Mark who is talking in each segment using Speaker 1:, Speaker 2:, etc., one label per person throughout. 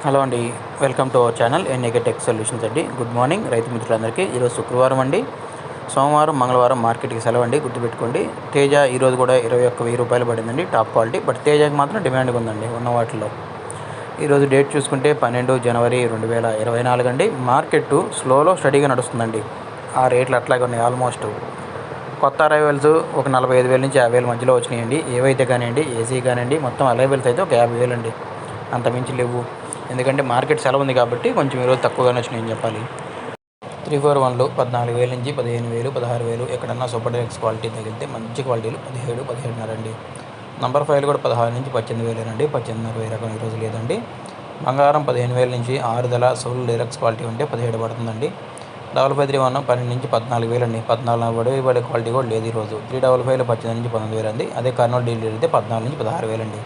Speaker 1: Hello అండి. Welcome to our channel NAK tech solutions అండి. Good morning రైతు మిత్రులందరికీ. ఈరోజు శుక్రవారం అండి. సోమవారం మంగళవారం మార్కెట్కి సెలవు అండి, గుర్తుపెట్టుకోండి. తేజ ఈరోజు కూడా 21,000 రూపాయలు పడిందండి, టాప్ క్వాలిటీ. బట్ తేజకి మాత్రం డిమాండ్గా ఉందండి ఉన్న వాటిలో. ఈరోజు డేట్ చూసుకుంటే 12 జనవరి 2024 అండి. మార్కెట్ స్లోలో స్టడీగా నడుస్తుందండి. ఆ రేట్లు అట్లాగే ఉన్నాయి. ఆల్మోస్ట్ కొత్త అరైవల్స్ ఒక 45,000 నుంచి 50,000 మధ్యలో వచ్చినాయండి. ఏవైతే కానివ్వండి, ఏసీ కానివ్వండి, మొత్తం అరైవల్స్ అయితే ఒక 50,000 అండి, అంతమించి లేవు. ఎందుకంటే మార్కెట్ సెలవు ఉంది కాబట్టి కొంచెం ఈరోజు తక్కువగానే వచ్చినాయని చెప్పాలి. 341లు 14,000 నుంచి 15,000, 16,000. ఎక్కడన్నా సూపర్ డీలక్స్ క్వాలిటీ తగిలితే మంచి క్వాలిటీలు 17, 17.5 అండి. నంబర్ 5 కూడా 16 నుంచి 18,000 అండి. 18,500 రకం ఈరోజు లేదండి. బంగారం 15,000 నుంచి 6 సోల్ డీలక్స్ క్వాలిటీ ఉంటే 17 పడుతుందండి. 553 12 నుంచి 14,000 అండి. 14 పడే క్వాలిటీ కూడా లేదు ఈరోజు. 355 18 నుంచి 19,000 అండి. అదే కర్నూలు డీల్ అయితే 14 నుంచి 16,000 అండి.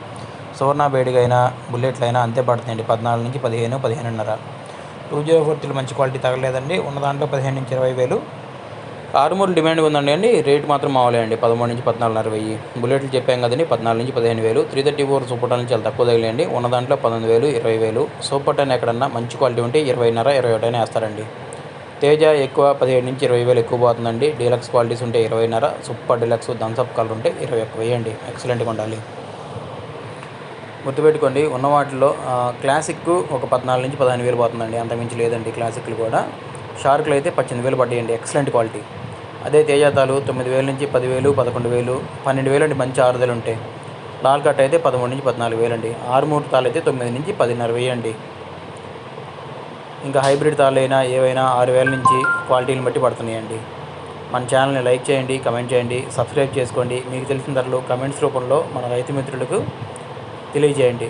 Speaker 1: సువర్ణ బేడిగా అయినా బుల్లెట్లు అయినా అంతే పడుతుందండి. 14 నుంచి 15, 15.5. 204 మంచి క్వాలిటీ తగలేదండి. ఉన్న దాంట్లో 15 నుంచి 20,000. ఆరుమూరు డిమాండ్ ఉందండి. రేటు మాత్రం మామూలే అండి, 13 నుంచి 14,500. బుల్లెట్లు చెప్పాం కదండి, 14 నుంచి 15,000. 334 సూపర్ టన్ చాలా తక్కువ తగిలేయండి. ఉన్న దాంట్లో 19,000, 20,000. సూపర్ టన్ ఎక్కడన్నా మంచి క్వాలిటీ ఉంటే 20.5, 21 వేస్తారండి. తేజ ఎక్కువ 17 నుంచి 20,000 ఎక్కువ పోతుందండి. డీలక్స్ క్వాలిటీస్ ఉంటే 20.5. సూపర్ డీలక్స్ థమ్స్అప్ కలర్ ఉంటే 21,000 అండి. ఎక్సలెంట్గా ఉండాలి. గుర్తుపెట్టుకోండి, ఉన్న వాటిలో క్లాసిక్ ఒక 14 నుంచి 15,000 పోతుందండి, అంతమించి లేదండి. క్లాసిక్లు కూడా షార్క్లు అయితే 18,000 పడ్డాయండి, ఎక్సలెంట్ క్వాలిటీ. అదే తేజాతాలు 9,000 నుంచి 10,000, 11,000, 12,000 అండి, మంచి ఆరుదలు ఉంటాయి. లాల్ కట్ అయితే 13 నుంచి 14,000 అండి. ఆరుమూరు తాళ్ళు అయితే 9 నుంచి 10,500 అండి. ఇంకా హైబ్రిడ్ తాళ్ళు అయినా ఏవైనా 6,000 నుంచి క్వాలిటీని బట్టి పడుతున్నాయండి. మన ఛానల్ని లైక్ చేయండి, కమెంట్ చేయండి, సబ్స్క్రైబ్ చేసుకోండి. మీకు తెలిసిన ధరలు కమెంట్స్ రూపంలో మన రైతు మిత్రులకు తెలియజేయండి.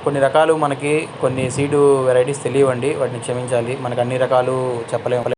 Speaker 1: కొన్ని రకాలు మనకి కొన్ని సీడు వెరైటీస్ తెలియవండి, వాటిని క్షమించాలి. మనకు అన్ని రకాలు చెప్పలేము.